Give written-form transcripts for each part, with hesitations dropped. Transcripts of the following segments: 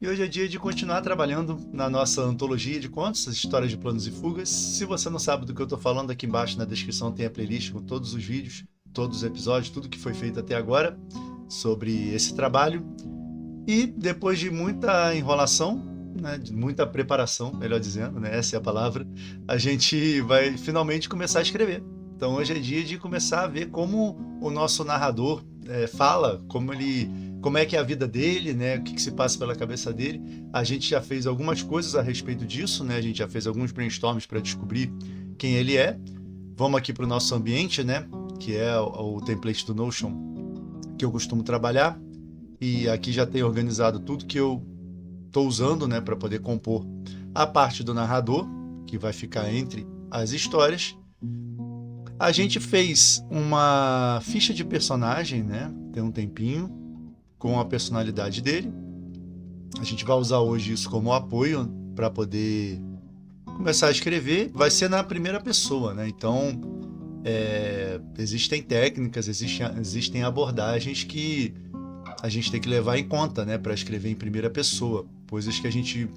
E hoje é dia de continuar trabalhando na nossa antologia de contos, as histórias de planos e fugas. Se você não sabe do que eu estou falando, aqui embaixo na descrição tem a playlist com todos os vídeos, todos os episódios, tudo que foi feito até agora sobre esse trabalho. E depois de muita enrolação, né, de muita preparação, melhor dizendo, né, essa é a palavra, a gente vai finalmente começar a escrever. Então hoje é dia de começar a ver como o nosso narrador fala, como é que é a vida dele, né, o que, que se passa pela cabeça dele. A gente já fez algumas coisas a respeito disso, né, a gente já fez alguns brainstorms para descobrir quem ele é. Vamos aqui para o nosso ambiente, né, que é o template do Notion que eu costumo trabalhar. E aqui já tem organizado tudo que eu estou usando, né, para poder compor a parte do narrador, que vai ficar entre as histórias. A gente fez uma ficha de personagem, né, tem um tempinho, com a personalidade dele. A gente vai usar hoje isso como apoio para poder começar a escrever. Vai ser na primeira pessoa, né? Então, existem técnicas, existem abordagens que a gente tem que levar em conta, né, para escrever em primeira pessoa, coisas que a gente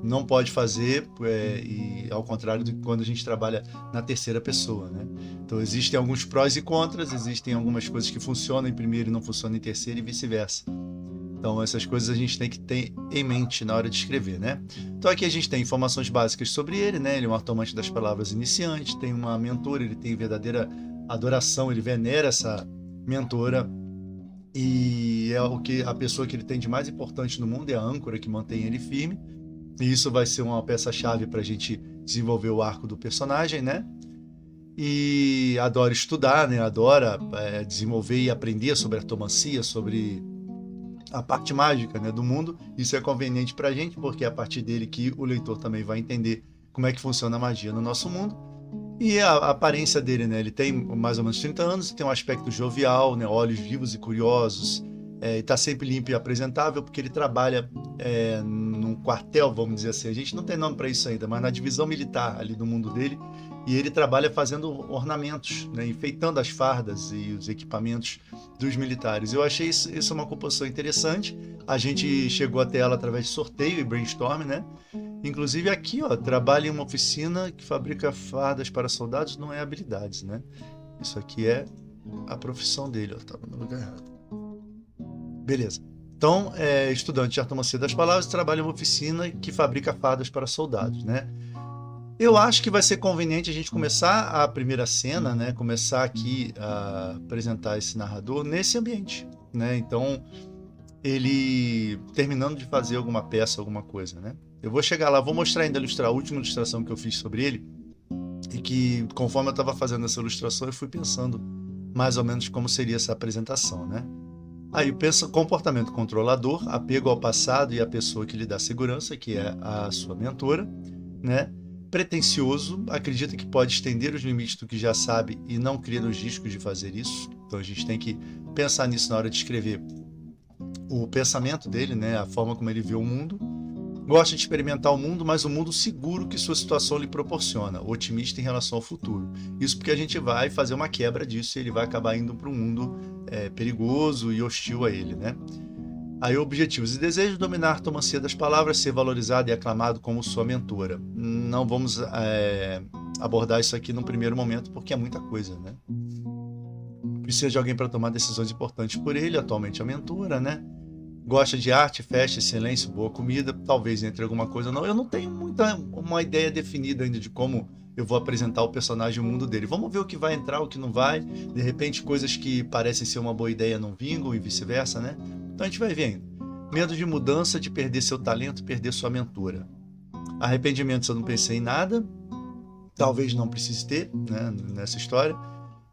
não pode fazer, e ao contrário de quando a gente trabalha na terceira pessoa, né? Então existem alguns prós e contras, existem algumas coisas que funcionam em primeiro e não funcionam em terceiro e vice-versa. Então essas coisas a gente tem que ter em mente na hora de escrever, né? Então aqui a gente tem informações básicas sobre ele, né? Ele é um artomante das palavras iniciante, tem uma mentora, ele tem verdadeira adoração, ele venera essa mentora e é o que a pessoa que ele tem de mais importante no mundo, é a âncora que mantém ele firme. E isso vai ser uma peça-chave para a gente desenvolver o arco do personagem, né? E adora estudar, né? Adora desenvolver e aprender sobre artomancia, sobre a parte mágica, né, do mundo. Isso é conveniente para a gente, porque é a partir dele que o leitor também vai entender como é que funciona a magia no nosso mundo. E a aparência dele, né? Ele tem mais ou menos 30 anos, tem um aspecto jovial, né? Olhos vivos e curiosos, e está sempre limpo e apresentável, porque ele trabalha num quartel, vamos dizer assim. A gente não tem nome para isso ainda, mas na divisão militar ali do mundo dele. E ele trabalha fazendo ornamentos, né? Enfeitando as fardas e os equipamentos dos militares. Eu achei isso uma composição interessante. A gente chegou até ela através de sorteio e brainstorm, né? Inclusive aqui, ó, trabalha em uma oficina que fabrica fardas para soldados, não é habilidades, né? Isso aqui é a profissão dele, ó, tava no lugar errado. Beleza. Então, é estudante de artomancia das palavras, trabalha em uma oficina que fabrica fardas para soldados, né? Eu acho que vai ser conveniente a gente começar a primeira cena, né? Começar aqui a apresentar esse narrador nesse ambiente, né? Então, ele terminando de fazer alguma peça, alguma coisa, né? Eu vou chegar lá, vou mostrar ainda a última ilustração que eu fiz sobre ele, e que conforme eu estava fazendo essa ilustração, eu fui pensando mais ou menos como seria essa apresentação, né? Aí pensa comportamento controlador, apego ao passado e à pessoa que lhe dá segurança, que é a sua mentora, né? Pretencioso, acredita que pode estender os limites do que já sabe e não cria os riscos de fazer isso. Então a gente tem que pensar nisso na hora de escrever o pensamento dele, né? A forma como ele vê o mundo. Gosta de experimentar o mundo, mas o mundo seguro que sua situação lhe proporciona, otimista em relação ao futuro. Isso porque a gente vai fazer uma quebra disso e ele vai acabar indo para um mundo perigoso e hostil a ele, né? Aí, objetivos e desejos: dominar a artomancia das palavras, ser valorizado e aclamado como sua mentora. Não vamos abordar isso aqui no primeiro momento, porque é muita coisa, né? Precisa de alguém para tomar decisões importantes por ele, atualmente a mentora, né? Gosta de arte, festa, silêncio, boa comida, talvez entre alguma coisa ou não. Eu não tenho uma ideia definida ainda de como eu vou apresentar o personagem e o mundo dele. Vamos ver o que vai entrar, o que não vai. De repente, coisas que parecem ser uma boa ideia não vingam e vice-versa, né? Então a gente vai vendo. Medo de mudança, de perder seu talento, perder sua mentora. Arrependimento, se eu não pensei em nada. Talvez não precise ter, né, nessa história.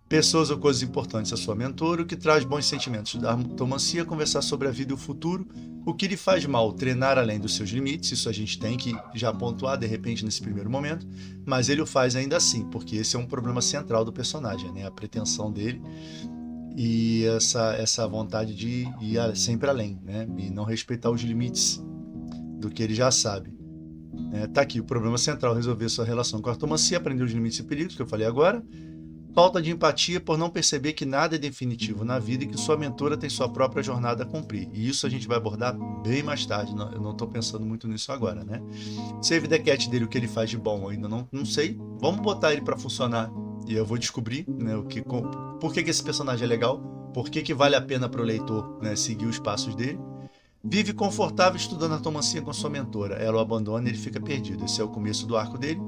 Pessoas ou coisas importantes a sua mentora, o que traz bons sentimentos da artomancia, conversar sobre a vida e o futuro, o que lhe faz mal, treinar além dos seus limites, isso a gente tem que já pontuar de repente nesse primeiro momento, mas ele o faz ainda assim, porque esse é um problema central do personagem, né? A pretensão dele e essa vontade de ir sempre além, né? E não respeitar os limites do que ele já sabe. Tá aqui o problema central: resolver sua relação com a artomancia, aprender os limites e perigos, que eu falei agora. Falta de empatia por não perceber que nada é definitivo na vida e que sua mentora tem sua própria jornada a cumprir. E isso a gente vai abordar bem mais tarde, eu não estou pensando muito nisso agora, né? Save the Cat dele, o que ele faz de bom, eu ainda não sei. Vamos botar ele para funcionar e eu vou descobrir, né, por que esse personagem é legal, por que vale a pena para o leitor, né, seguir os passos dele. Vive confortável estudando artomancia com sua mentora. Ela o abandona e ele fica perdido. Esse é o começo do arco dele.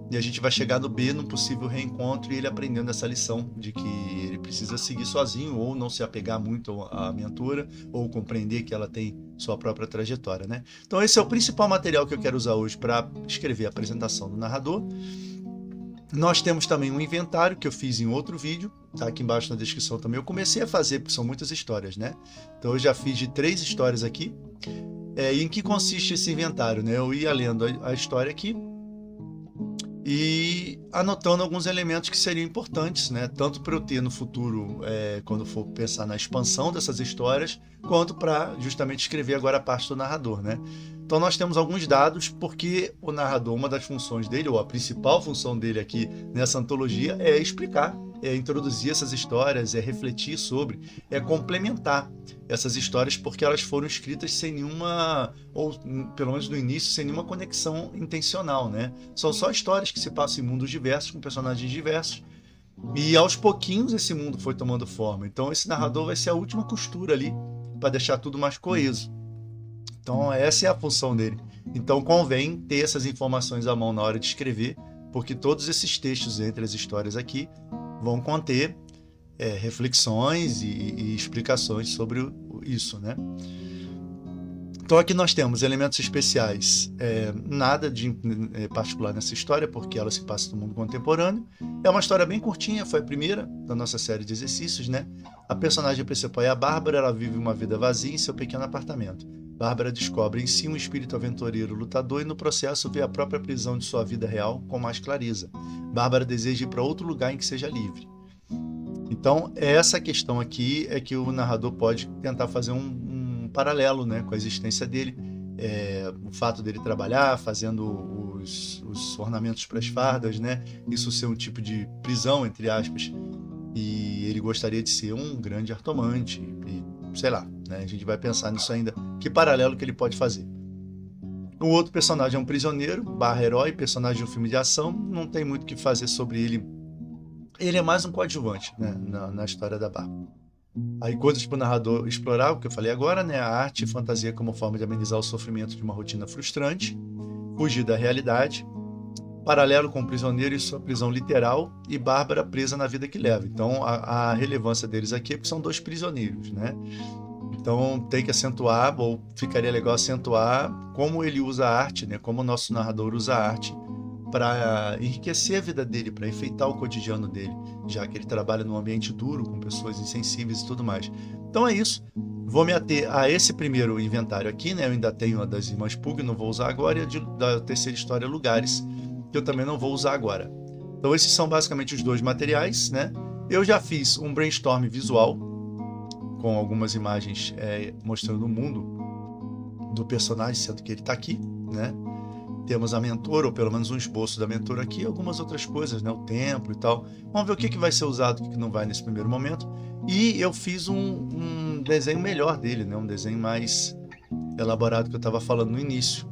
E a gente vai chegar no B, num possível reencontro, e ele aprendendo essa lição de que ele precisa seguir sozinho, ou não se apegar muito à mentora, ou compreender que ela tem sua própria trajetória, né? Então esse é o principal material que eu quero usar hoje para escrever a apresentação do narrador. Nós temos também um inventário que eu fiz em outro vídeo, tá aqui embaixo na descrição também. Eu comecei a fazer, porque são muitas histórias, né? Então eu já fiz de 3 histórias aqui. E em que consiste esse inventário, né? Eu ia lendo a história aqui e anotando alguns elementos que seriam importantes, né? Tanto para eu ter no futuro, quando for pensar na expansão dessas histórias, quanto para justamente escrever agora a parte do narrador, né? Então nós temos alguns dados, porque o narrador, uma das funções dele, ou a principal função dele aqui nessa antologia, é explicar, é introduzir essas histórias, é refletir sobre, é complementar essas histórias, porque elas foram escritas sem nenhuma, ou pelo menos no início, sem nenhuma conexão intencional, né? São só histórias que se passam em mundos diversos, com personagens diversos, e aos pouquinhos esse mundo foi tomando forma. Então esse narrador vai ser a última costura ali, para deixar tudo mais coeso. Então essa é a função dele. Então convém ter essas informações à mão na hora de escrever, porque todos esses textos entre as histórias aqui vão conter reflexões e explicações sobre isso, né? Então aqui nós temos elementos especiais, nada de particular nessa história, porque ela se passa no mundo contemporâneo. É uma história bem curtinha, foi a primeira da nossa série de exercícios, né? A personagem principal é a Bárbara, ela vive uma vida vazia em seu pequeno apartamento. Bárbara descobre em si um espírito aventureiro lutador e no processo vê a própria prisão de sua vida real com mais clareza. Bárbara deseja ir para outro lugar em que seja livre. Então, essa questão aqui é que o narrador pode tentar fazer um paralelo, né, com a existência dele. O fato dele trabalhar, fazendo os ornamentos para as fardas, né, isso ser um tipo de prisão, entre aspas, e ele gostaria de ser um grande artomante, e sei lá, né, a gente vai pensar nisso ainda, que paralelo que ele pode fazer. O outro personagem é um prisioneiro, herói, personagem de um filme de ação, não tem muito o que fazer sobre ele. Ele é mais um coadjuvante, né, na história da Bárbara. Aí coisas para o narrador explorar, o que eu falei agora, né, a arte e fantasia como forma de amenizar o sofrimento de uma rotina frustrante, fugir da realidade, paralelo com o prisioneiro e sua prisão literal, e Bárbara presa na vida que leva. Então a relevância deles aqui é porque são 2 prisioneiros, né? Então tem que acentuar, ou ficaria legal acentuar como ele usa a arte, né? Como o nosso narrador usa a arte para enriquecer a vida dele, para enfeitar o cotidiano dele, já que ele trabalha num ambiente duro, com pessoas insensíveis e tudo mais. Então é isso. Vou me ater a esse primeiro inventário aqui, né? Eu ainda tenho a das Irmãs Pug, não vou usar agora, e a da terceira história, Lugares, que eu também não vou usar agora. Então esses são basicamente os 2 materiais, né? Eu já fiz um brainstorm visual, com algumas imagens mostrando o mundo do personagem, sendo que ele está aqui, né? Temos a mentora, ou pelo menos um esboço da mentora aqui, e algumas outras coisas, né? O templo e tal. Vamos ver o que vai ser usado e o que não vai nesse primeiro momento. E eu fiz um desenho melhor dele, né? Um desenho mais elaborado que eu estava falando no início.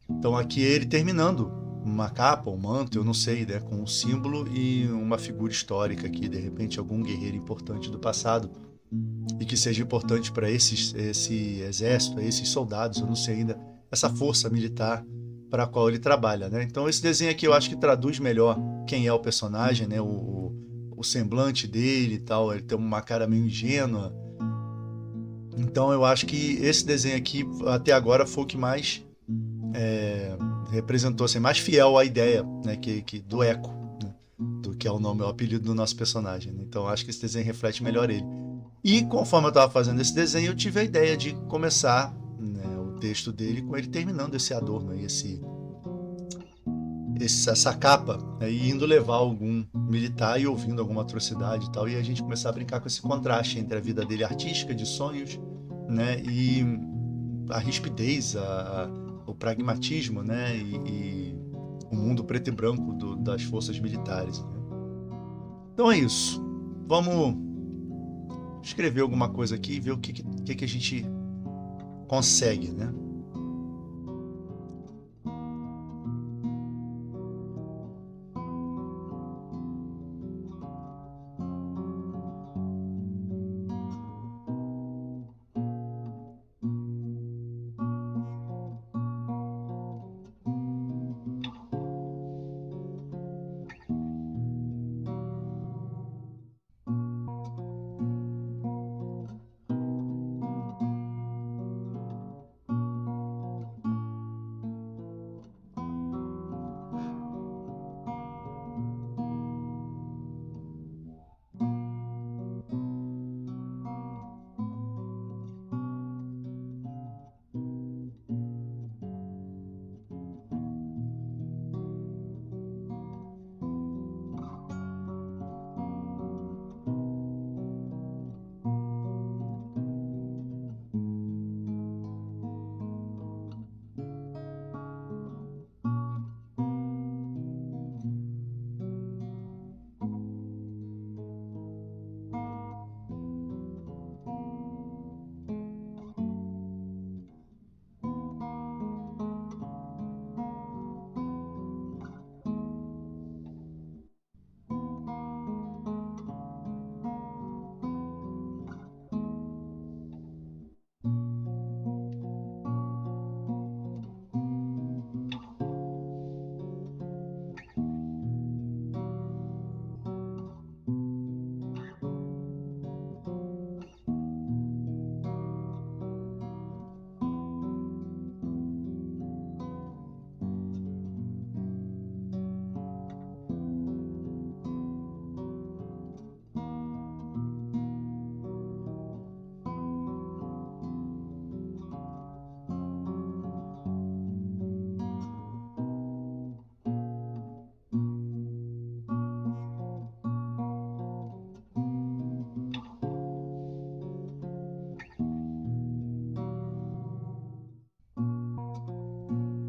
Então aqui é ele terminando uma capa, um manto, eu não sei, né? Com um símbolo e uma figura histórica aqui, de repente algum guerreiro importante do passado e que seja importante para esse exército, esses soldados, eu não sei ainda, essa força militar para a qual ele trabalha, né? Então esse desenho aqui eu acho que traduz melhor quem é o personagem, né? O semblante dele e tal, ele tem uma cara meio ingênua. Então eu acho que esse desenho aqui até agora foi o que mais representou, assim, mais fiel à ideia, né? Do Eco, né? Do que é o apelido do nosso personagem, né? Então eu acho que esse desenho reflete melhor ele. E conforme eu estava fazendo esse desenho, eu tive a ideia de começar, né, o texto dele com ele terminando esse adorno aí, essa capa, né, e indo levar algum militar e ouvindo alguma atrocidade e tal, e a gente começar a brincar com esse contraste entre a vida dele artística, de sonhos, né, e a rispidez, o pragmatismo, né, e o mundo preto e branco das forças militares, né. Então é isso. Vamos escrever alguma coisa aqui e ver o que a gente consegue, né?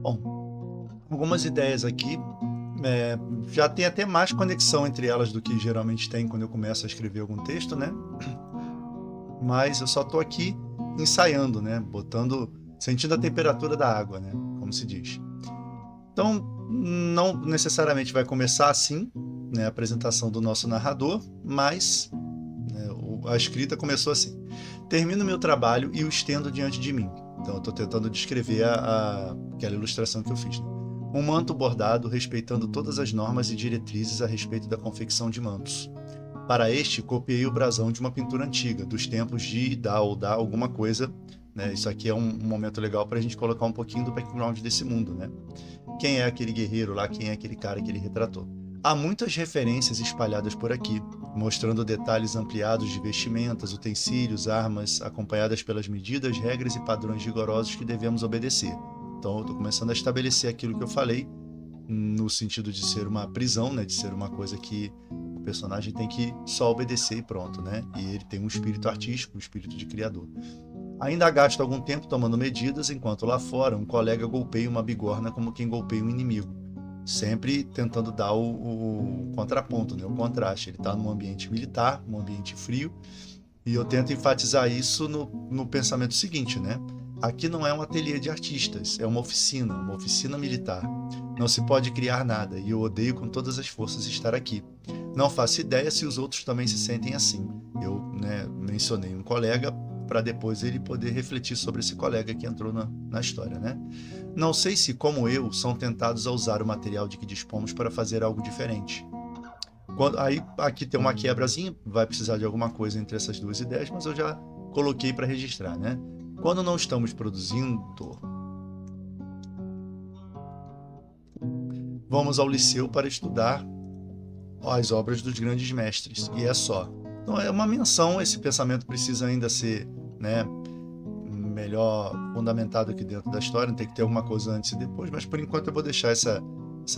Bom, algumas ideias aqui. Já tem até mais conexão entre elas do que geralmente tem quando eu começo a escrever algum texto, né? Mas eu só estou aqui ensaiando, né? Sentindo a temperatura da água, né? Como se diz. Então, não necessariamente vai começar assim, né? A apresentação do nosso narrador, mas né, a escrita começou assim. Termino meu trabalho e o estendo diante de mim. Então, eu estou tentando descrever aquela ilustração que eu fiz, né? Um manto bordado respeitando todas as normas e diretrizes a respeito da confecção de mantos. Para este, copiei o brasão de uma pintura antiga, dos tempos de Ida ou da alguma coisa, né? Isso aqui é um momento legal para a gente colocar um pouquinho do background desse mundo, né? Quem é aquele guerreiro lá, quem é aquele cara que ele retratou. Há muitas referências espalhadas por aqui, mostrando detalhes ampliados de vestimentas, utensílios, armas, acompanhadas pelas medidas, regras e padrões rigorosos que devemos obedecer. Então eu estou começando a estabelecer aquilo que eu falei, no sentido de ser uma prisão, né? De ser uma coisa que o personagem tem que só obedecer e pronto, né? E ele tem um espírito artístico, um espírito de criador. Ainda gasto algum tempo tomando medidas, enquanto lá fora um colega golpeia uma bigorna como quem golpeia um inimigo. Sempre tentando dar o contraponto, né? O contraste. Ele está num ambiente militar, num ambiente frio, e eu tento enfatizar isso no pensamento seguinte, né? Aqui não é um ateliê de artistas, é uma oficina militar. Não se pode criar nada, e eu odeio com todas as forças estar aqui. Não faço ideia se os outros também se sentem assim. Eu, né, mencionei um colega para depois ele poder refletir sobre esse colega que entrou na história, né? Não sei se, como eu, são tentados a usar o material de que dispomos para fazer algo diferente. Aí aqui tem uma quebrazinha, vai precisar de alguma coisa entre essas duas ideias, mas eu já coloquei para registrar, né? Quando não estamos produzindo, vamos ao liceu para estudar as obras dos grandes mestres, e é só. Então é uma menção, esse pensamento precisa ainda ser, né, melhor fundamentado aqui dentro da história, tem que ter alguma coisa antes e depois, mas por enquanto eu vou deixar essa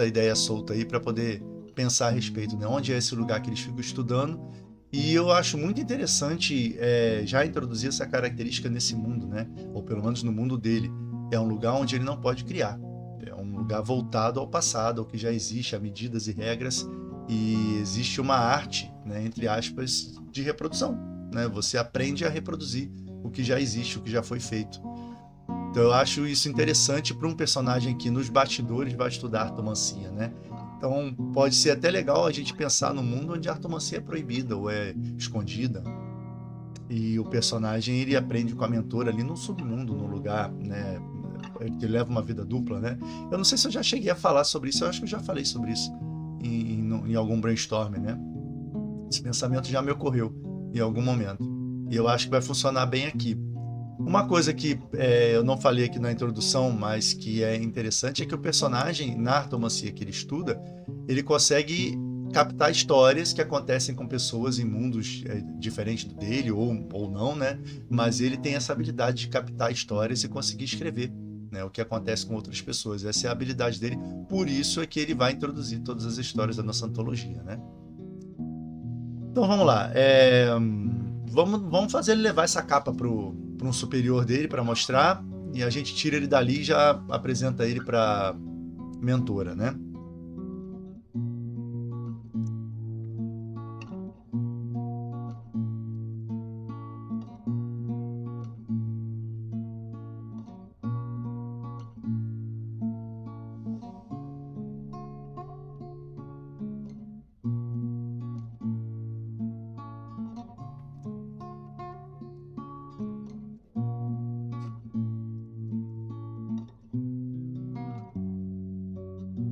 ideia solta aí para poder pensar a respeito, né? Onde é esse lugar que eles ficam estudando. E eu acho muito interessante já introduzir essa característica nesse mundo, né? Ou pelo menos no mundo dele. É um lugar onde ele não pode criar. É um lugar voltado ao passado, ao que já existe, a medidas e regras. E existe uma arte, né, entre aspas, de reprodução, né? Você aprende a reproduzir o que já existe, o que já foi feito. Então eu acho isso interessante para um personagem que nos bastidores vai estudar artomancia, né? Então pode ser até legal a gente pensar num mundo onde a artomancia é proibida ou é escondida. E o personagem ele aprende com a mentora ali no submundo, no lugar, né? Ele leva uma vida dupla, né? Eu não sei se eu já cheguei a falar sobre isso, eu acho que eu já falei sobre isso em algum brainstorm, né? Esse pensamento já me ocorreu em algum momento. E eu acho que vai funcionar bem aqui. Uma coisa que eu não falei aqui na introdução, mas que é interessante, é que o personagem, na artomancia que ele estuda, ele consegue captar histórias que acontecem com pessoas em mundos diferentes do dele, ou não, né? Mas ele tem essa habilidade de captar histórias e conseguir escrever, né, o que acontece com outras pessoas. Essa é a habilidade dele, por isso é que ele vai introduzir todas as histórias da nossa antologia, né? Então vamos lá. Vamos fazer ele levar essa capa para um superior dele para mostrar, e a gente tira ele dali e já apresenta ele para mentora, né?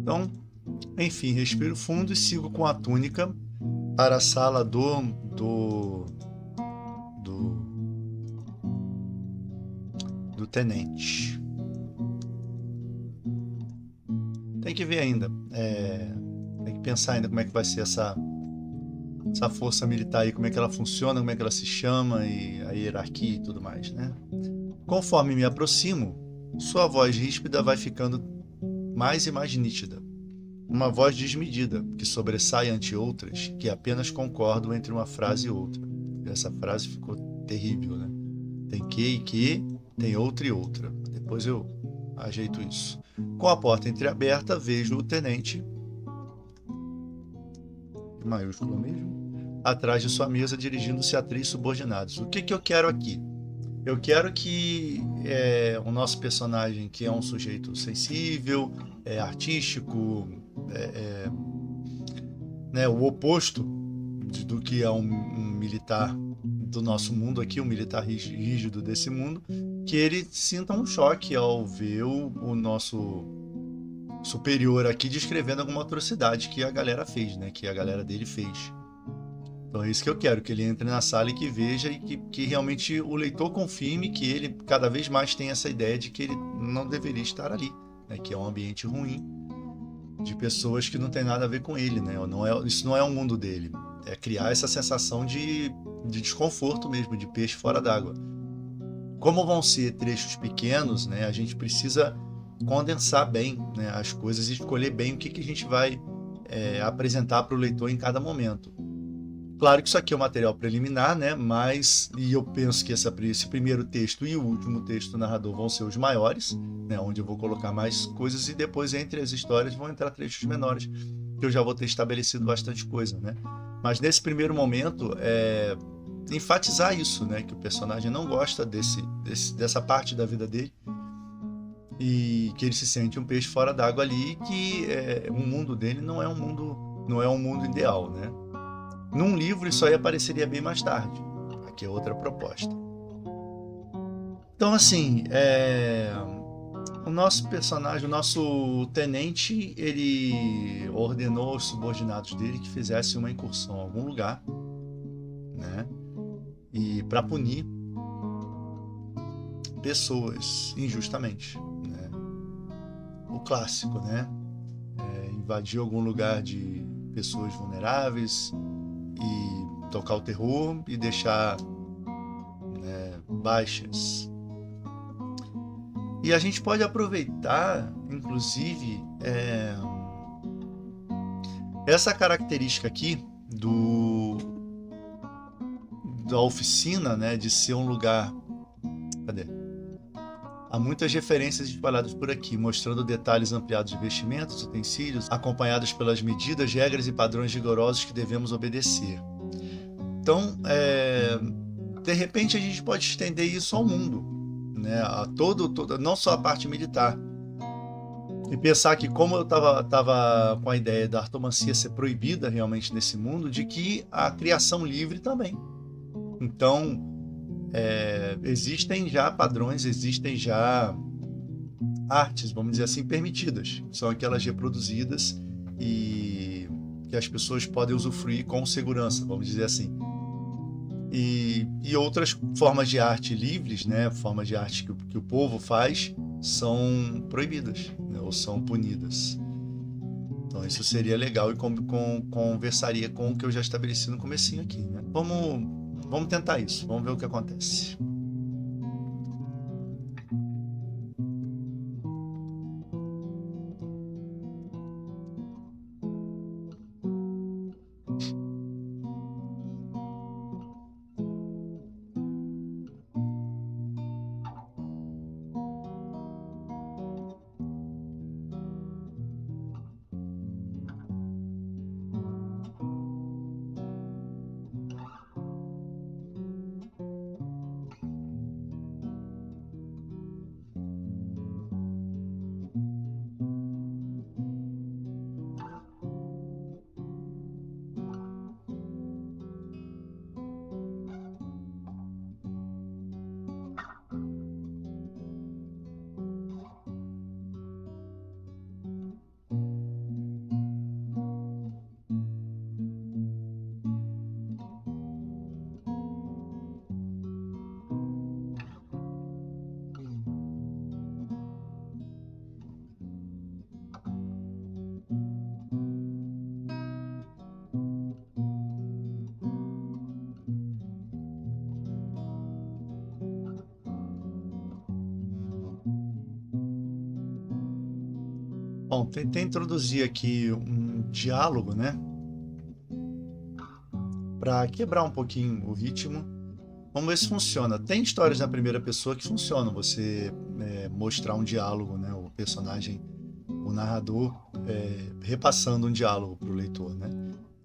Então, enfim, respiro fundo e sigo com a túnica para a sala do tenente. Tem que ver ainda. Tem que pensar ainda como é que vai ser essa força militar aí, como é que ela funciona, como é que ela se chama e a hierarquia e tudo mais, né? Conforme me aproximo, sua voz ríspida vai ficando mais e mais nítida. Uma voz desmedida, que sobressai ante outras, que apenas concordam entre uma frase e outra. Essa frase ficou terrível, né? Tem que e que, tem outra e outra. Depois eu ajeito isso. Com a porta entreaberta, vejo o tenente, maiúsculo mesmo, atrás de sua mesa, dirigindo-se a 3 subordinados. O que eu quero aqui? Eu quero que o nosso personagem, que é um sujeito sensível, artístico, né, o oposto do que é um militar do nosso mundo aqui, um militar rígido desse mundo, que ele sinta um choque ao ver o nosso superior aqui descrevendo alguma atrocidade que a galera fez, né, que a galera dele fez. Então é isso que eu quero, que ele entre na sala e que veja e que realmente o leitor confirme que ele cada vez mais tem essa ideia de que ele não deveria estar ali, né? Que é um ambiente ruim, de pessoas que não tem nada a ver com ele, né? Isso não é o mundo dele. É criar essa sensação de desconforto mesmo, de peixe fora d'água. Como vão ser trechos pequenos, né? A gente precisa condensar bem, né, as coisas e escolher bem o que a gente vai apresentar para o leitor em cada momento. Claro que isso aqui é um material preliminar, né? E eu penso que esse primeiro texto e o último texto do narrador vão ser os maiores, né? Onde eu vou colocar mais coisas, e depois entre as histórias vão entrar trechos menores, que eu já vou ter estabelecido bastante coisa, né? Mas nesse primeiro momento, enfatizar isso, né? Que o personagem não gosta dessa parte da vida dele e que ele se sente um peixe fora d'água ali, e que o mundo dele não é um mundo ideal, né? Num livro isso aí apareceria bem mais tarde. Aqui é outra proposta. Então, assim, o nosso personagem, o nosso tenente, ele ordenou aos subordinados dele que fizessem uma incursão em algum lugar, né? E para punir pessoas injustamente, né? O clássico, né? Invadir algum lugar de pessoas vulneráveis e tocar o terror e deixar, né, baixas. E a gente pode aproveitar, inclusive, essa característica aqui da oficina, né, de ser um lugar... Cadê? Há muitas referências espalhadas por aqui, mostrando detalhes ampliados de vestimentos, utensílios, acompanhados pelas medidas, regras e padrões rigorosos que devemos obedecer. Então, de repente, a gente pode estender isso ao mundo, né? A não só a parte militar. E pensar que, como eu tava com a ideia da artomancia ser proibida realmente nesse mundo, de que a criação livre também. Então, existem já padrões, existem já artes, vamos dizer assim, permitidas. São aquelas reproduzidas e que as pessoas podem usufruir com segurança, vamos dizer assim. E outras formas de arte livres, né, formas de arte que o povo faz, são proibidas, né, ou são punidas. Então isso seria legal e conversaria com o que eu já estabeleci no comecinho aqui, né? Vamos tentar isso, vamos ver o que acontece. Bom, tentei introduzir aqui um diálogo, né, para quebrar um pouquinho o ritmo. Vamos ver se funciona. Tem histórias na primeira pessoa que funcionam. Você mostrar um diálogo, né, o personagem, o narrador, repassando um diálogo para o leitor, né?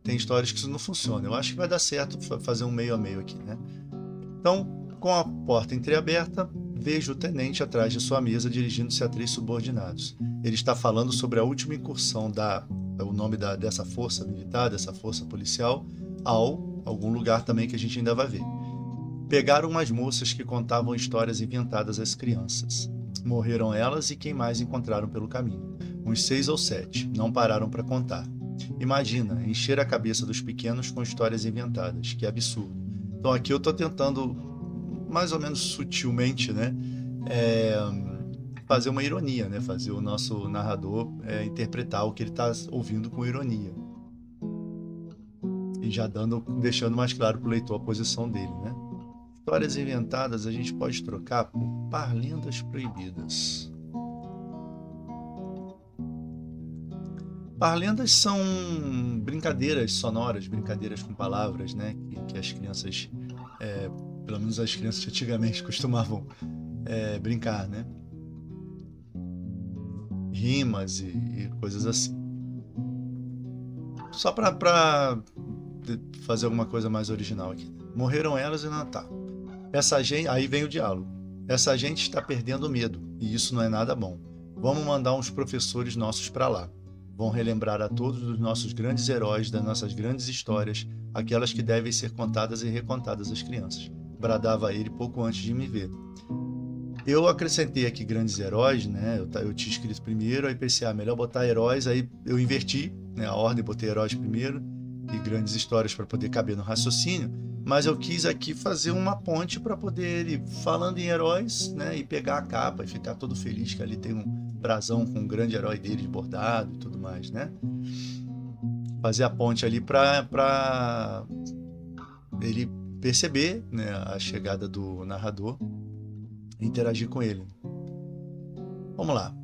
Tem histórias que isso não funciona. Eu acho que vai dar certo fazer um meio a meio aqui, né? Então, com a porta entreaberta, vejo o tenente atrás de sua mesa dirigindo-se a 3 subordinados. Ele está falando sobre a última incursão o nome dessa força militar, dessa força policial, algum lugar também que a gente ainda vai ver. Pegaram umas moças que contavam histórias inventadas às crianças. Morreram elas e quem mais encontraram pelo caminho. Uns 6 ou 7, não pararam para contar. Imagina, encher a cabeça dos pequenos com histórias inventadas, que absurdo. Então aqui eu estou tentando, mais ou menos sutilmente, né, é, fazer uma ironia, né, fazer o nosso narrador interpretar o que ele está ouvindo com ironia. E já deixando mais claro para o leitor a posição dele, né? Histórias inventadas a gente pode trocar por parlendas proibidas. Parlendas são brincadeiras sonoras, brincadeiras com palavras, né? Que as crianças, pelo menos as crianças antigamente costumavam brincar, né? Rimas e coisas assim. Só para fazer alguma coisa mais original aqui. Morreram elas e não tá. Essa gente, aí vem o diálogo. Essa gente está perdendo o medo e isso não é nada bom. Vamos mandar uns professores nossos para lá. Vão relembrar a todos os nossos grandes heróis, das nossas grandes histórias, aquelas que devem ser contadas e recontadas às crianças. Bradava ele pouco antes de me ver. Eu acrescentei aqui grandes heróis, né? Eu tinha escrito primeiro, aí pensei, melhor botar heróis, aí eu inverti, né, a ordem, botei heróis primeiro e grandes histórias para poder caber no raciocínio, mas eu quis aqui fazer uma ponte para poder ele, falando em heróis, né, e pegar a capa e ficar todo feliz que ali tem um brasão com um grande herói dele bordado e tudo mais, né? Fazer a ponte ali para ele perceber, né, a chegada do narrador e interagir com ele. Vamos lá.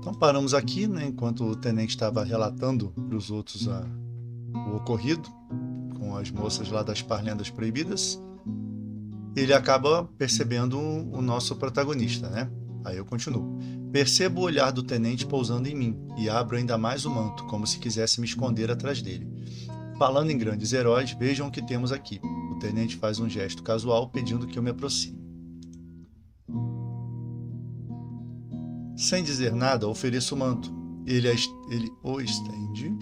Então paramos aqui, né, enquanto o tenente estava relatando para os outros o ocorrido com as moças lá das Parlendas Proibidas. Ele acaba percebendo o nosso protagonista, né? Aí eu continuo. Percebo o olhar do tenente pousando em mim e abro ainda mais o manto, como se quisesse me esconder atrás dele. Falando em grandes heróis, vejam o que temos aqui. O tenente faz um gesto casual pedindo que eu me aproxime. Sem dizer nada, ofereço o manto. Ele o estende.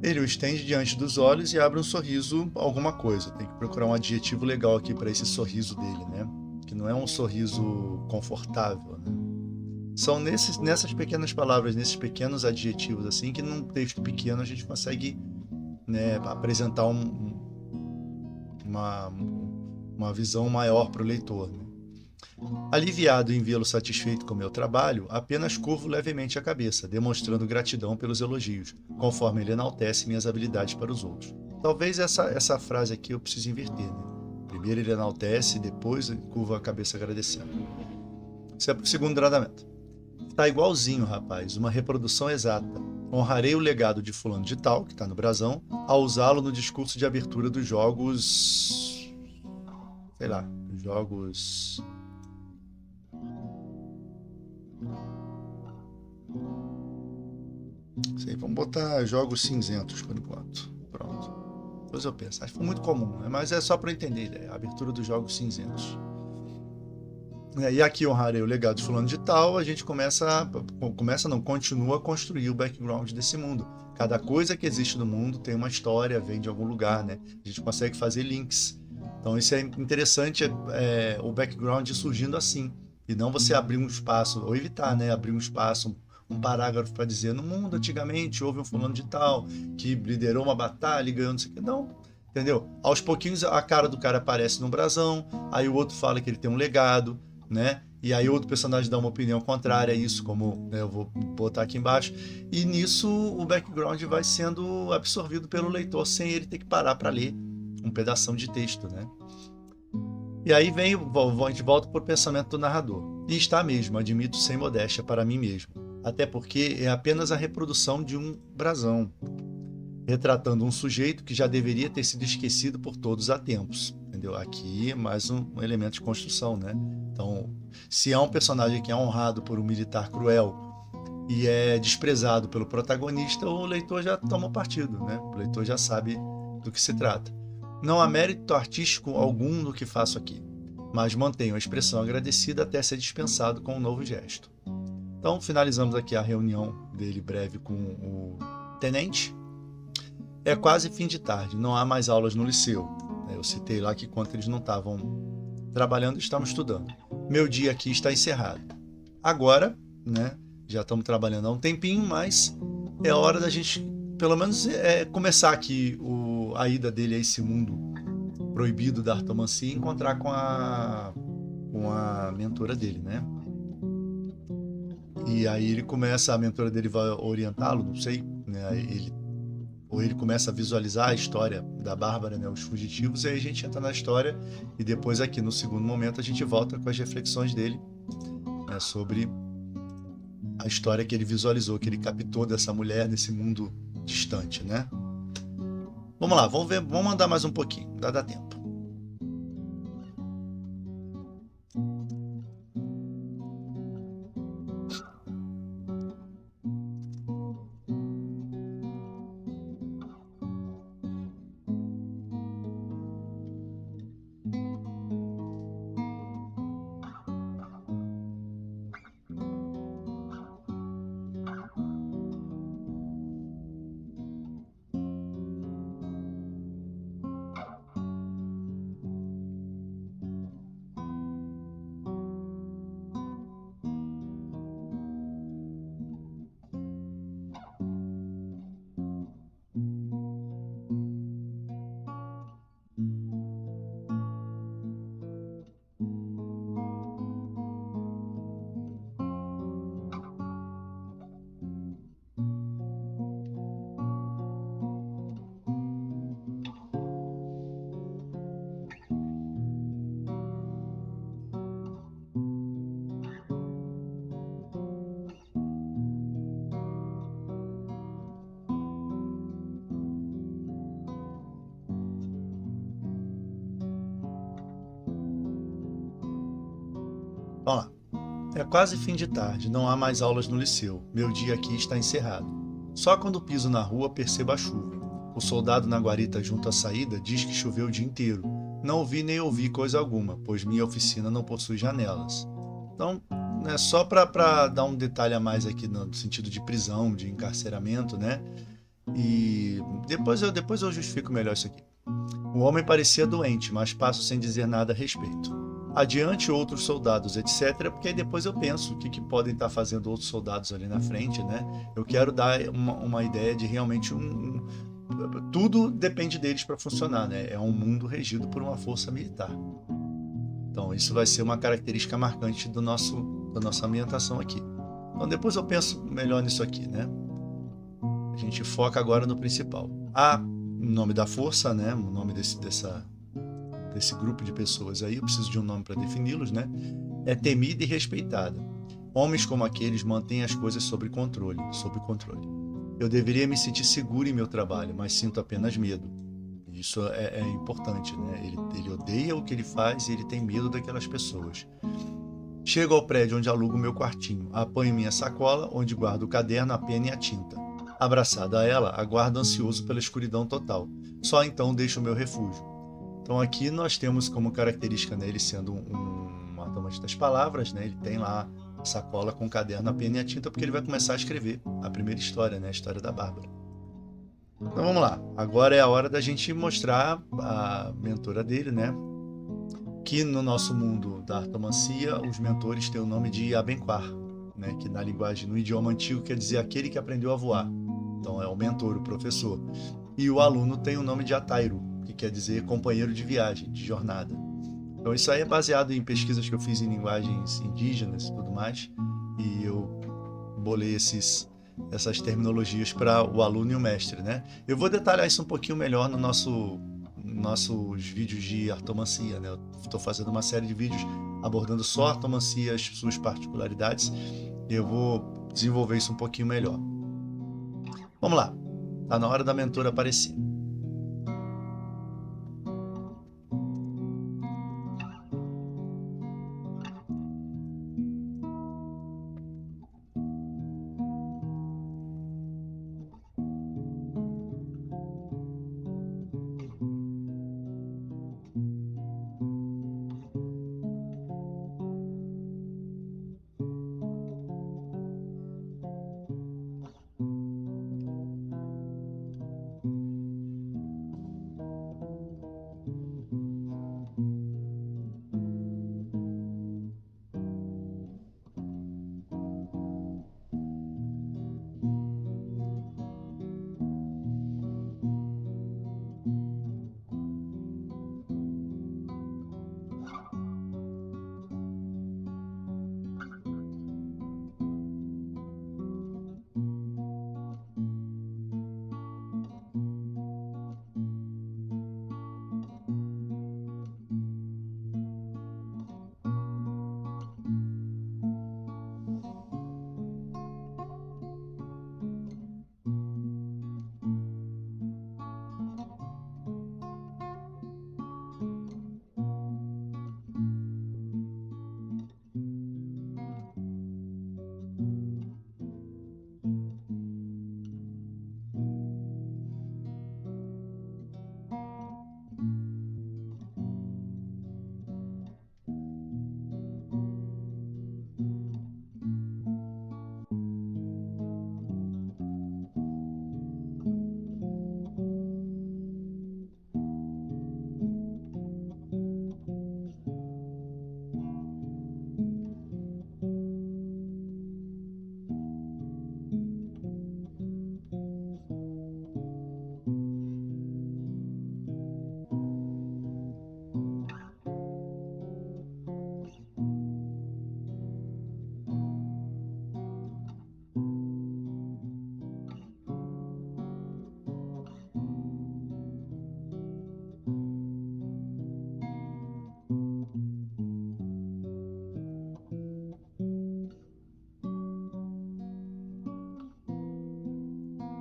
Ele o estende diante dos olhos e abre um sorriso, alguma coisa. Tem que procurar um adjetivo legal aqui para esse sorriso dele, né? Que não é um sorriso confortável, né? São nessas pequenas palavras, nesses pequenos adjetivos, assim, que num texto pequeno a gente consegue, né, apresentar uma visão maior para o leitor, né? Aliviado em vê-lo satisfeito com meu trabalho, apenas curvo levemente a cabeça, demonstrando gratidão pelos elogios, conforme ele enaltece minhas habilidades para os outros. Talvez essa frase aqui eu precise inverter, né? Primeiro ele enaltece, depois ele curva a cabeça agradecendo. Isso é para o segundo tratamento. Tá igualzinho, rapaz, uma reprodução exata. Honrarei o legado de fulano de tal, que está no brasão, ao usá-lo no discurso de abertura dos jogos... sei lá, jogos... sei, vamos botar jogos cinzentos por enquanto. Pronto. Depois eu penso. Acho que foi muito comum, né? Mas é só para entender a ideia. A abertura dos jogos cinzentos. E aqui honrarei o legado de fulano de tal, a gente continua a construir o background desse mundo. Cada coisa que existe no mundo tem uma história, vem de algum lugar, né? A gente consegue fazer links. Então isso é interessante, o background surgindo assim. E não você abrir um espaço, ou evitar, né? Abrir um espaço, um parágrafo para dizer, no mundo antigamente houve um fulano de tal que liderou uma batalha e ganhou não sei o que. Não, entendeu? Aos pouquinhos a cara do cara aparece no brasão, aí o outro fala que ele tem um legado, né? E aí outro personagem dá uma opinião contrária a isso, como, né, eu vou botar aqui embaixo. E nisso o background vai sendo absorvido pelo leitor sem ele ter que parar para ler um pedação de texto, né? E aí a gente volta para o pensamento do narrador. E está mesmo, admito sem modéstia para mim mesmo. Até porque é apenas a reprodução de um brasão, retratando um sujeito que já deveria ter sido esquecido por todos há tempos. Entendeu? Aqui mais um elemento de construção, né? Então, se há um personagem que é honrado por um militar cruel e é desprezado pelo protagonista, o leitor já toma partido, né? O leitor já sabe do que se trata. Não há mérito artístico algum no que faço aqui, mas mantenho a expressão agradecida até ser dispensado com um novo gesto. Então, finalizamos aqui a reunião dele breve com o tenente. É quase fim de tarde, não há mais aulas no liceu. Eu citei lá que enquanto eles não estavam trabalhando, estavam estudando. Meu dia aqui está encerrado. Agora, né, já estamos trabalhando há um tempinho, mas é hora da gente, pelo menos, começar aqui a ida dele a esse mundo proibido da artomancia e encontrar com a mentora dele, né? E aí ele começa, a mentora dele vai orientá-lo, não sei, né? Ele começa a visualizar a história da Bárbara, né, os fugitivos, e aí a gente entra na história e depois aqui no segundo momento a gente volta com as reflexões dele, né, sobre a história que ele visualizou, que ele captou dessa mulher nesse mundo distante, né? Vamos lá, vamos andar mais um pouquinho, dá tempo. Vamos lá. É quase fim de tarde, não há mais aulas no liceu. Meu dia aqui está encerrado. Só quando piso na rua percebo a chuva. O soldado na guarita junto à saída diz que choveu o dia inteiro. Não ouvi nem ouvi coisa alguma, pois minha oficina não possui janelas. Então, é só para dar um detalhe a mais aqui no sentido de prisão, de encarceramento, né? E depois eu justifico melhor isso aqui. O homem parecia doente, mas passo sem dizer nada a respeito. Adiante outros soldados, etc., porque aí depois eu penso o que podem estar fazendo outros soldados ali na frente, né? Eu quero dar uma ideia de realmente tudo depende deles para funcionar, né? É um mundo regido por uma força militar. Então isso vai ser uma característica marcante da nossa ambientação aqui. Então depois eu penso melhor nisso aqui, né? A gente foca agora no principal. O nome da força, né? O nome desse grupo de pessoas aí, eu preciso de um nome para defini-los, né? É temida e respeitada. Homens como aqueles mantêm as coisas sob controle. Eu deveria me sentir seguro em meu trabalho, mas sinto apenas medo. Isso é importante, né? Ele odeia o que ele faz e ele tem medo daquelas pessoas. Chego ao prédio onde alugo meu quartinho, apanho minha sacola, onde guardo o caderno, a pena e a tinta. Abraçado a ela, aguardo ansioso pela escuridão total. Só então deixo o meu refúgio. Então aqui nós temos como característica, né, ele sendo um amante das palavras, né, ele tem lá a sacola com o caderno, a pena e a tinta, porque ele vai começar a escrever a primeira história, né, a história da Bárbara. Então vamos lá, agora é a hora da gente mostrar a mentora dele, né, que no nosso mundo da artomancia os mentores têm o nome de Abenquar, né, que na linguagem, no idioma antigo quer dizer aquele que aprendeu a voar. Então é o mentor, o professor. E o aluno tem o nome de Atairo, que quer dizer companheiro de viagem, de jornada. Então isso aí é baseado em pesquisas que eu fiz em linguagens indígenas e tudo mais, e eu bolei essas terminologias para o aluno e o mestre, né? Eu vou detalhar isso um pouquinho melhor no nossos vídeos de artomancia, né? Eu estou fazendo uma série de vídeos abordando só a artomancia, as suas particularidades, e eu vou desenvolver isso um pouquinho melhor. Vamos lá, tá na hora da mentora aparecer.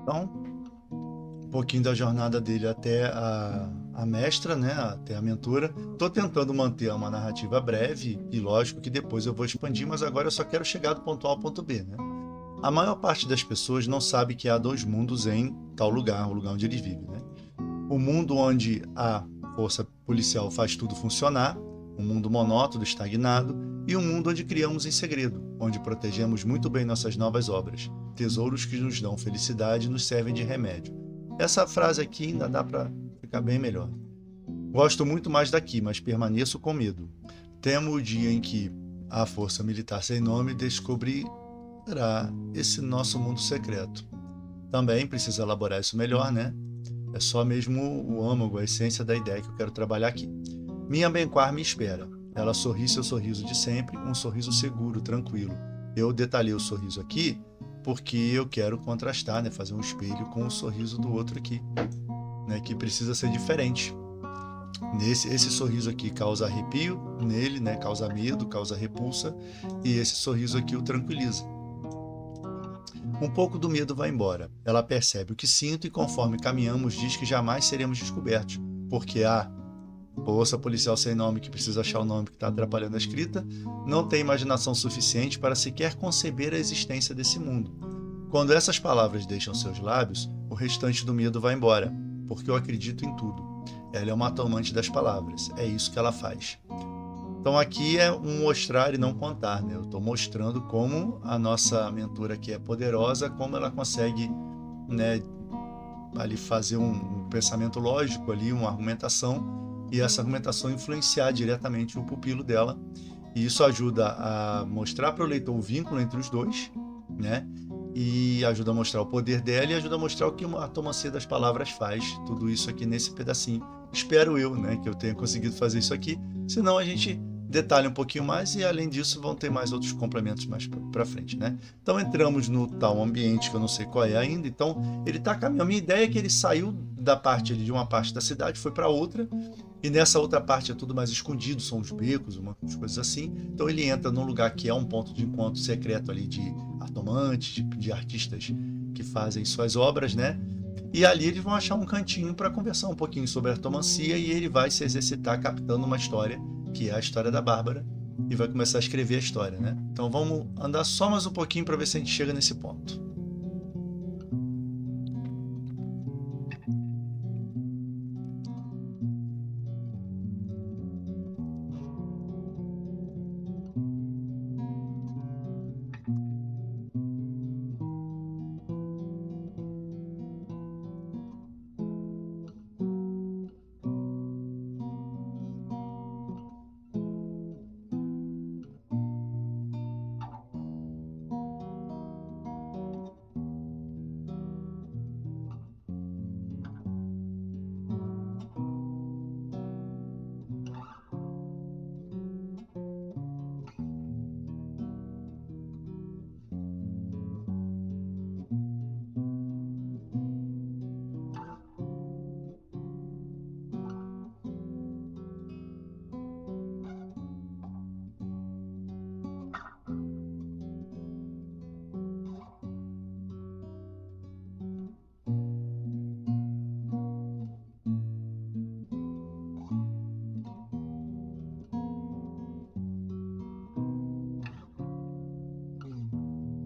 Então, um pouquinho da jornada dele até a a mestra, né, até a mentora. Estou tentando manter uma narrativa breve e lógico que depois eu vou expandir, mas agora eu só quero chegar do ponto A ao ponto B, né? A maior parte das pessoas não sabe que há dois mundos em tal lugar, o lugar onde eles vivem, né? O mundo onde a força policial faz tudo funcionar, um mundo monótono, estagnado, e um mundo onde criamos em segredo, onde protegemos muito bem nossas novas obras, tesouros que nos dão felicidade e nos servem de remédio. Essa frase aqui ainda dá para ficar bem melhor. Gosto muito mais daqui, mas permaneço com medo. Temo o dia em que a força militar sem nome descobrirá esse nosso mundo secreto. Também precisa elaborar isso melhor, né? É só mesmo o âmago, a essência da ideia que eu quero trabalhar aqui. Minha Benquar me espera. Ela sorri seu sorriso de sempre, um sorriso seguro, tranquilo. Eu detalhei o sorriso aqui porque eu quero contrastar, né? Fazer um espelho com o sorriso do outro aqui, né? Que precisa ser diferente. Esse sorriso aqui causa arrepio nele, né? Causa medo, causa repulsa, e esse sorriso aqui o tranquiliza. Um pouco do medo vai embora. Ela percebe o que sinto e conforme caminhamos diz que jamais seremos descobertos, porque a força policial sem nome que precisa achar o nome que está atrapalhando a escrita não tem imaginação suficiente para sequer conceber a existência desse mundo. Quando essas palavras deixam seus lábios, o restante do medo vai embora, porque eu acredito em tudo. Ela é uma tomante das palavras, é isso que ela faz. Então aqui é um mostrar e não contar, né? Eu estou mostrando como a nossa mentora aqui é poderosa, como ela consegue, né, ali fazer um pensamento lógico ali, uma argumentação, e essa argumentação influenciar diretamente o pupilo dela. E isso ajuda a mostrar para o leitor o vínculo entre os dois, né? E ajuda a mostrar o poder dela e ajuda a mostrar o que a tomancia das palavras faz. Tudo isso aqui nesse pedacinho. Espero eu, né, que eu tenha conseguido fazer isso aqui. Senão a gente detalha um pouquinho mais e além disso vão ter mais outros complementos mais para frente, né? Então entramos no tal ambiente que eu não sei qual é ainda. Então ele está caminhando. A minha ideia é que ele saiu da parte ali, de uma parte da cidade, foi para outra. E nessa outra parte é tudo mais escondido, são os becos, umas coisas assim. Então ele entra num lugar que é um ponto de encontro secreto ali de artomantes, de artistas que fazem suas obras, né? E ali eles vão achar um cantinho para conversar um pouquinho sobre a artomancia e ele vai se exercitar captando uma história, que é a história da Bárbara, e vai começar a escrever a história, né? Então vamos andar só mais um pouquinho para ver se a gente chega nesse ponto.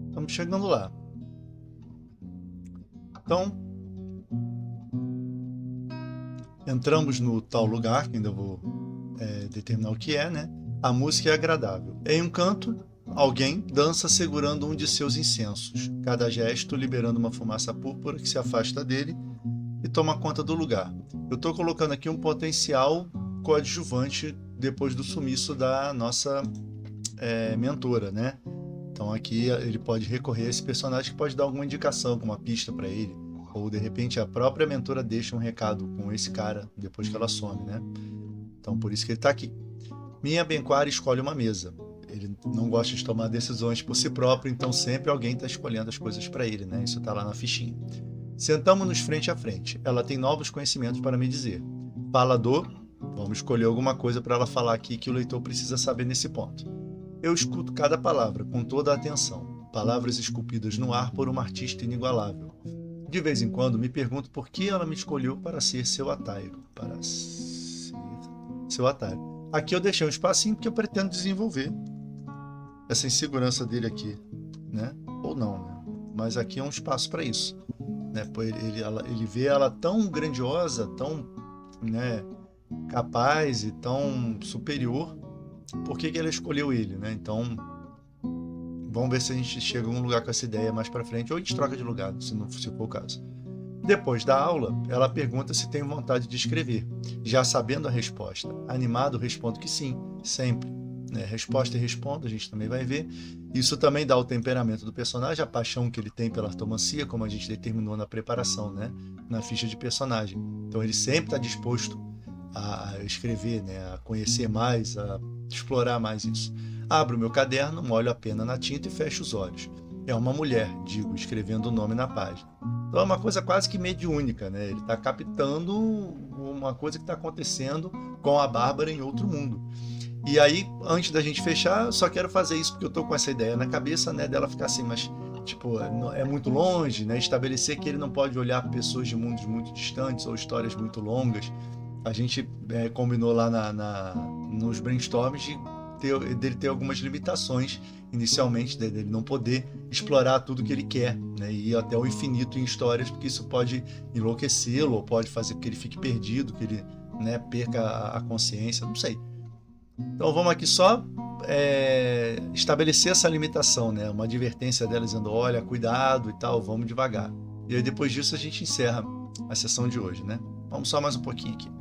Estamos chegando lá. Então, entramos no tal lugar, que ainda vou determinar o que é, né? A música é agradável. Em um canto, alguém dança segurando um de seus incensos, cada gesto liberando uma fumaça púrpura que se afasta dele e toma conta do lugar. Eu estou colocando aqui um potencial coadjuvante depois do sumiço da nossa mentora, né? Então aqui ele pode recorrer a esse personagem que pode dar alguma indicação, alguma pista para ele, ou de repente a própria mentora deixa um recado com esse cara depois que ela some, né? Então por isso que ele está aqui. Minha Benquar escolhe uma mesa. Ele não gosta de tomar decisões por si próprio, então sempre alguém está escolhendo as coisas para ele, né? Isso está lá na fichinha. Sentamos-nos frente a frente. Ela tem novos conhecimentos para me dizer. Falador, vamos escolher alguma coisa para ela falar aqui que o leitor precisa saber nesse ponto. Eu escuto cada palavra com toda a atenção. Palavras esculpidas no ar por uma artista inigualável. De vez em quando me pergunto por que ela me escolheu para ser seu atalho. Para ser seu atalho. Aqui eu deixei um espacinho porque eu pretendo desenvolver essa insegurança dele aqui, né? Ou não, né? Mas aqui é um espaço para isso, né? Ele vê ela tão grandiosa, tão, né, capaz e tão superior. Por que ela escolheu ele, né? Então, vamos ver se a gente chega a um lugar com essa ideia mais para frente ou a gente troca de lugar, se for o caso. Depois da aula, ela pergunta se tem vontade de escrever. Já sabendo a resposta, animado, respondo que sim, sempre. Né? Resposta e respondo, a gente também vai ver. Isso também dá o temperamento do personagem, a paixão que ele tem pela artomancia, como a gente determinou na preparação, né? Na ficha de personagem. Então ele sempre está disposto a escrever, né? A conhecer mais, a explorar mais isso. Abro meu caderno, molho a pena na tinta e fecho os olhos. É uma mulher, digo, escrevendo o nome na página. Então é uma coisa quase que mediúnica, né? Ele está captando uma coisa que está acontecendo com a Bárbara em outro mundo. E aí, antes da gente fechar, eu só quero fazer isso porque eu estou com essa ideia na cabeça, né? Dela ficar assim, mas tipo, é muito longe, né? Estabelecer que ele não pode olhar pessoas de mundos muito distantes ou histórias muito longas. A gente combinou lá nos brainstorms dele ter algumas limitações inicialmente, dele não poder explorar tudo que ele quer, né? E ir até o infinito em histórias, porque isso pode enlouquecê-lo ou pode fazer com que ele fique perdido, que ele, né, perca a consciência, não sei. Então vamos aqui só estabelecer essa limitação, né? Uma advertência dela dizendo, olha, cuidado e tal, vamos devagar. E aí depois disso a gente encerra a sessão de hoje, né? Vamos só mais um pouquinho aqui.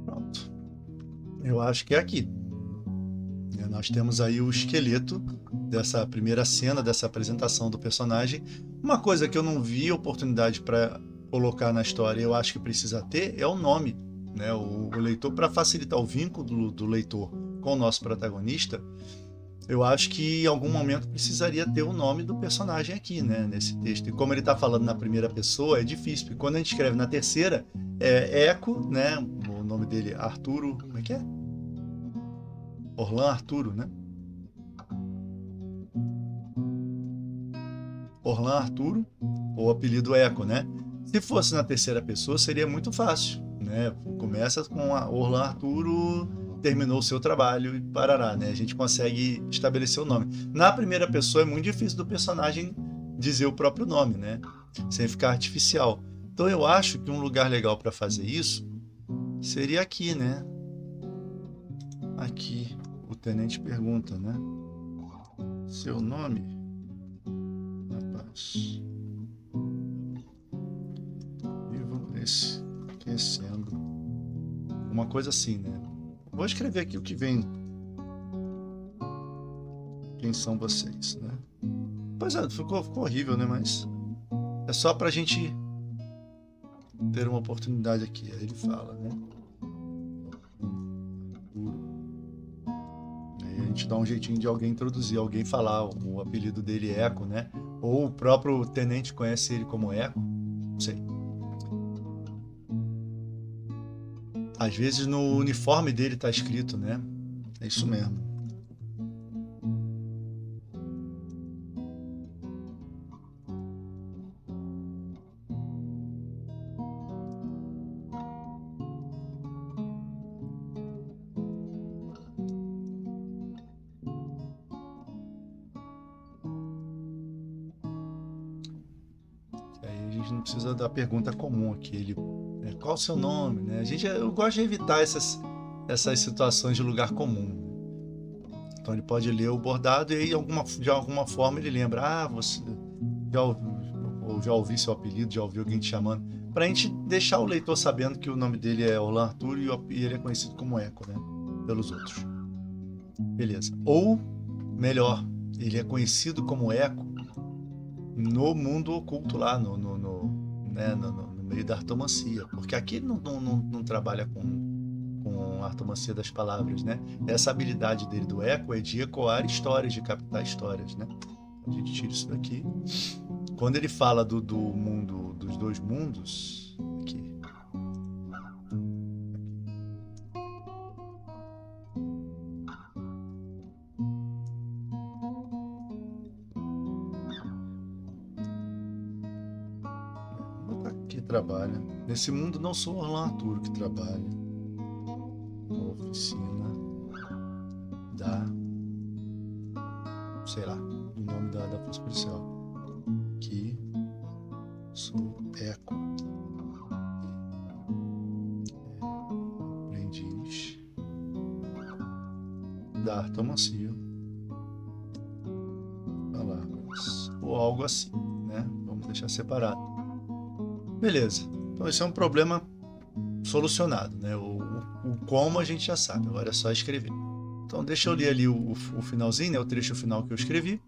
Pronto. Eu acho que é aqui. Nós temos aí o esqueleto dessa primeira cena, dessa apresentação do personagem. Uma coisa que eu não vi oportunidade para colocar na história, eu acho que precisa ter, é o nome, né? O leitor, para facilitar o vínculo do leitor com o nosso protagonista, eu acho que em algum momento precisaria ter o nome do personagem aqui, né? Nesse texto. E como ele está falando na primeira pessoa, é difícil, porque quando a gente escreve na terceira, é Eco, né? O nome dele, Arturo, como é que é? Orlan Arturo, né? Orlan Arturo, ou apelido Eco, né? Se fosse na terceira pessoa, seria muito fácil, né? Começa com a Orlan Arturo, terminou o seu trabalho e parará, né? A gente consegue estabelecer o nome. Na primeira pessoa é muito difícil do personagem dizer o próprio nome, né? Sem ficar artificial. Então eu acho que um lugar legal para fazer isso seria aqui, né? Aqui. O tenente pergunta, né? Seu nome? Rapaz. Vivo esquecendo. Uma coisa assim, né? Vou escrever aqui o que vem. Quem são vocês, né? Pois é, ficou horrível, né? Mas é só pra gente ter uma oportunidade aqui. Aí ele fala, né? gente dá um jeitinho de alguém introduzir, alguém falar o apelido dele é Eco, né? Ou o próprio tenente conhece ele como Eco, não sei. Às vezes no uniforme dele tá escrito, né? É isso mesmo. Aí a gente não precisa da pergunta comum aqui. Qual o seu nome, né? Eu gosto de evitar essas situações de lugar comum. Então ele pode ler o bordado e aí de alguma forma ele lembra, você já ouvi seu apelido, já ouvi alguém te chamando, para a gente deixar o leitor sabendo que o nome dele é Orlan Arturo e ele é conhecido como Eco, né? Pelos outros. Beleza. Ou, melhor, ele é conhecido como Eco no mundo oculto lá, né, no meio da artomancia, porque aqui ele não trabalha com a artomancia das palavras, né? Essa habilidade dele do eco é de ecoar histórias, de captar histórias, né? A gente tira isso daqui. Quando ele fala do mundo, dos dois mundos, aqui. Que trabalha. Nesse mundo não sou Orlan Arturo que trabalha. Oficina da, sei lá, o nome da força policial. Que sou Eco. Aprendiz da artomancia. Palavras. Ou algo assim, né? Vamos deixar separado. Beleza. Então esse é um problema solucionado, né? O como a gente já sabe, agora é só escrever. Então deixa eu ler ali o finalzinho, né? O trecho final que eu escrevi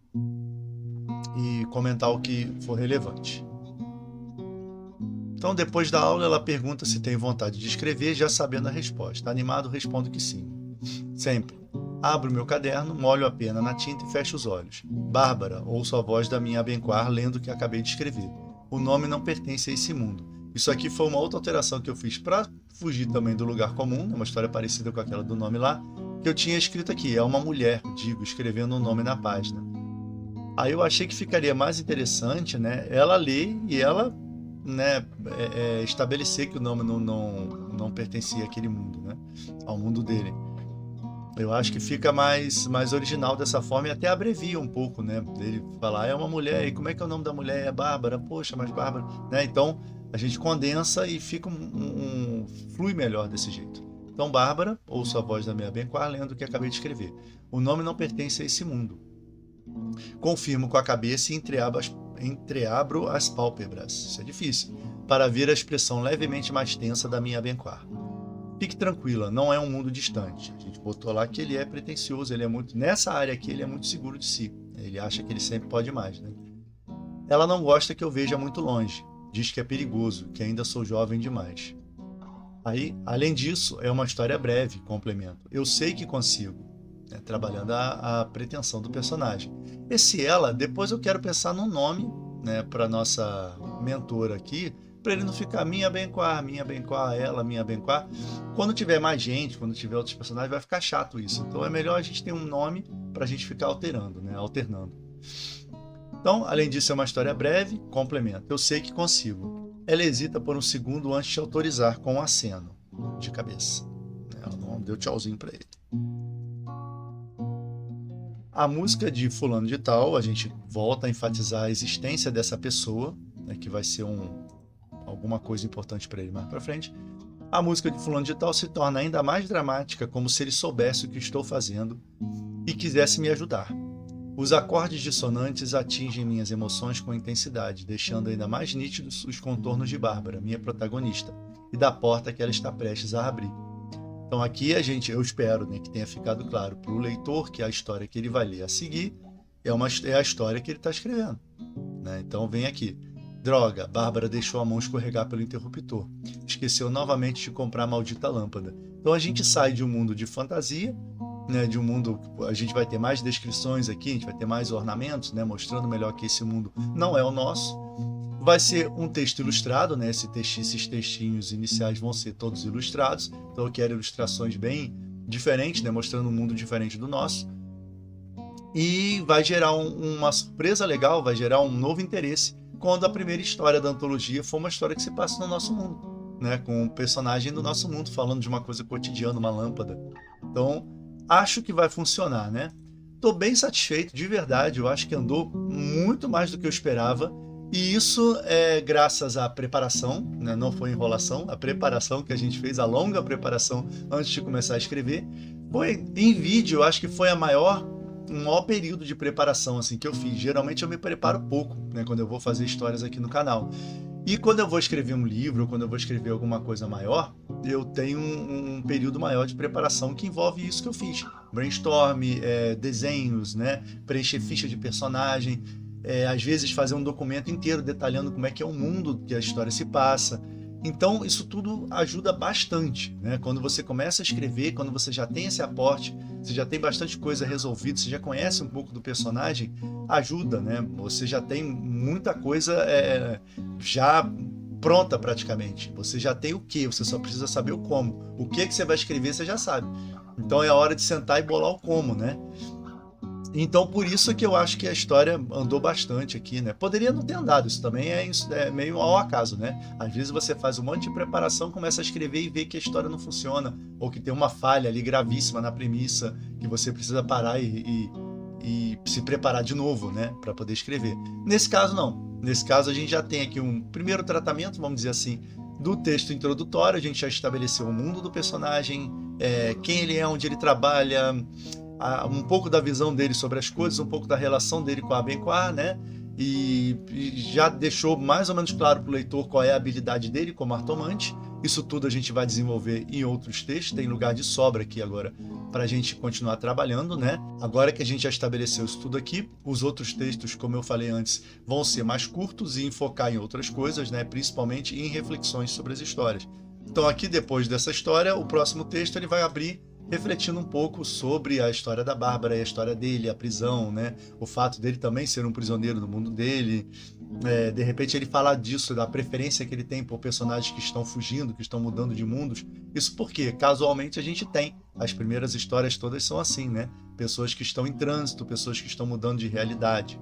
e comentar o que for relevante. Então depois da aula ela pergunta se tem vontade de escrever, já sabendo a resposta. Animado, respondo que sim. Sempre. Abro meu caderno, molho a pena na tinta e fecho os olhos. Bárbara, ouço a voz da minha abençoar lendo o que acabei de escrever. O nome não pertence a esse mundo. Isso aqui foi uma outra alteração que eu fiz para fugir também do lugar comum, uma história parecida com aquela do nome lá, que eu tinha escrito aqui, é uma mulher, escrevendo o nome na página. Aí eu achei que ficaria mais interessante, né, ela ler e ela, né, estabelecer que o nome não pertencia àquele mundo, né, ao mundo dele. Eu acho que fica mais original dessa forma e até abrevia um pouco, né, dele falar, é uma mulher, e como é que é o nome da mulher? É Bárbara, poxa, mas Bárbara, né, então a gente condensa e fica flui melhor desse jeito. Então, Bárbara, ouço a voz da minha abençoar lendo o que acabei de escrever. O nome não pertence a esse mundo. Confirmo com a cabeça e entreabro as pálpebras. Isso é difícil. Para ver a expressão levemente mais tensa da minha abençoar. Fique tranquila, não é um mundo distante. A gente botou lá que ele é pretensioso, ele é muito. Nessa área aqui, ele é muito seguro de si. Ele acha que ele sempre pode mais, né? Ela não gosta que eu veja muito longe. Diz que é perigoso, que ainda sou jovem demais. Aí, além disso, é uma história breve, complemento. Eu sei que consigo, né, trabalhando a pretensão do personagem. Esse ela, depois eu quero pensar num nome, né, para nossa mentora aqui, para ele não ficar minha abençoar, ela, minha abençoar. Quando tiver mais gente, quando tiver outros personagens, vai ficar chato isso. Então é melhor a gente ter um nome para a gente ficar alternando. Então, além disso, é uma história breve, complemento. Eu sei que consigo. Ela hesita por um segundo antes de autorizar com um aceno de cabeça. Ela não deu tchauzinho para ele. A música de fulano de tal, a gente volta a enfatizar a existência dessa pessoa, né, que vai ser alguma coisa importante para ele mais para frente. A música de fulano de tal se torna ainda mais dramática, como se ele soubesse o que estou fazendo e quisesse me ajudar. Os acordes dissonantes atingem minhas emoções com intensidade, deixando ainda mais nítidos os contornos de Bárbara, minha protagonista, e da porta que ela está prestes a abrir. Então aqui eu espero, né, que tenha ficado claro para o leitor que a história que ele vai ler a seguir é a história que ele está escrevendo, né? Então vem aqui. Droga, Bárbara deixou a mão escorregar pelo interruptor. Esqueceu novamente de comprar a maldita lâmpada. Então a gente sai de um mundo de fantasia, né, de um mundo, a gente vai ter mais descrições aqui, a gente vai ter mais ornamentos, né, mostrando melhor que esse mundo não é o nosso. Vai ser um texto ilustrado, né, esses textinhos iniciais vão ser todos ilustrados, então eu quero ilustrações bem diferentes, né, mostrando um mundo diferente do nosso. E vai gerar uma surpresa legal, vai gerar um novo interesse quando a primeira história da antologia for uma história que se passa no nosso mundo, né, com um personagem do nosso mundo falando de uma coisa cotidiana, uma lâmpada. Então, acho que vai funcionar, né? Tô bem satisfeito, de verdade, eu acho que andou muito mais do que eu esperava, e isso é graças à preparação, né? Não foi enrolação, a preparação que a gente fez, a longa preparação antes de começar a escrever. Foi em vídeo, eu acho que foi o maior período de preparação assim que eu fiz. Geralmente eu me preparo pouco, né, quando eu vou fazer histórias aqui no canal. E quando eu vou escrever um livro, ou quando eu vou escrever alguma coisa maior, eu tenho um período maior de preparação que envolve isso que eu fiz. Brainstorm, desenhos, né, preencher ficha de personagem, às vezes fazer um documento inteiro detalhando como é que é o mundo que a história se passa. Então, isso tudo ajuda bastante, né? Quando você começa a escrever, quando você já tem esse aporte, você já tem bastante coisa resolvida, você já conhece um pouco do personagem, ajuda, né? Você já tem muita coisa já pronta praticamente. Você já tem o que, você só precisa saber o como. O que você vai escrever, você já sabe. Então, é a hora de sentar e bolar o como, né? Então, por isso que eu acho que a história andou bastante aqui, né? Poderia não ter andado, isso também é meio ao acaso, né? Às vezes você faz um monte de preparação, começa a escrever e vê que a história não funciona, ou que tem uma falha ali gravíssima na premissa, que você precisa parar e se preparar de novo, né? Para poder escrever. Nesse caso, não. Nesse caso, a gente já tem aqui um primeiro tratamento, vamos dizer assim, do texto introdutório, a gente já estabeleceu o mundo do personagem, quem ele é, onde ele trabalha, um pouco da visão dele sobre as coisas, um pouco da relação dele com a Abençoar, né? E já deixou mais ou menos claro para o leitor qual é a habilidade dele como artomante. Isso tudo a gente vai desenvolver em outros textos, tem lugar de sobra aqui agora para a gente continuar trabalhando, né? Agora que a gente já estabeleceu isso tudo aqui, os outros textos, como eu falei antes, vão ser mais curtos e enfocar em outras coisas, né? Principalmente em reflexões sobre as histórias. Então aqui, depois dessa história, o próximo texto ele vai abrir refletindo um pouco sobre a história da Bárbara e a história dele, a prisão, né? O fato dele também ser um prisioneiro no mundo dele. De repente ele falar disso, da preferência que ele tem por personagens que estão fugindo, que estão mudando de mundos. Isso porque, casualmente, a gente tem. As primeiras histórias todas são assim, né? Pessoas que estão em trânsito, pessoas que estão mudando de realidade.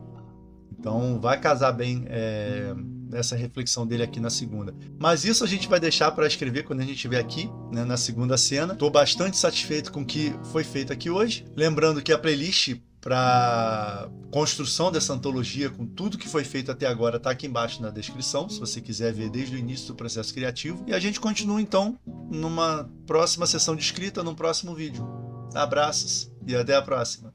Então vai casar bem essa reflexão dele aqui na segunda. Mas isso a gente vai deixar para escrever quando a gente estiver aqui, né, na segunda cena. Estou bastante satisfeito com o que foi feito aqui hoje. Lembrando que a playlist para construção dessa antologia, com tudo que foi feito até agora, está aqui embaixo na descrição, se você quiser ver desde o início do processo criativo. E a gente continua então numa próxima sessão de escrita, num próximo vídeo. Abraços e até a próxima.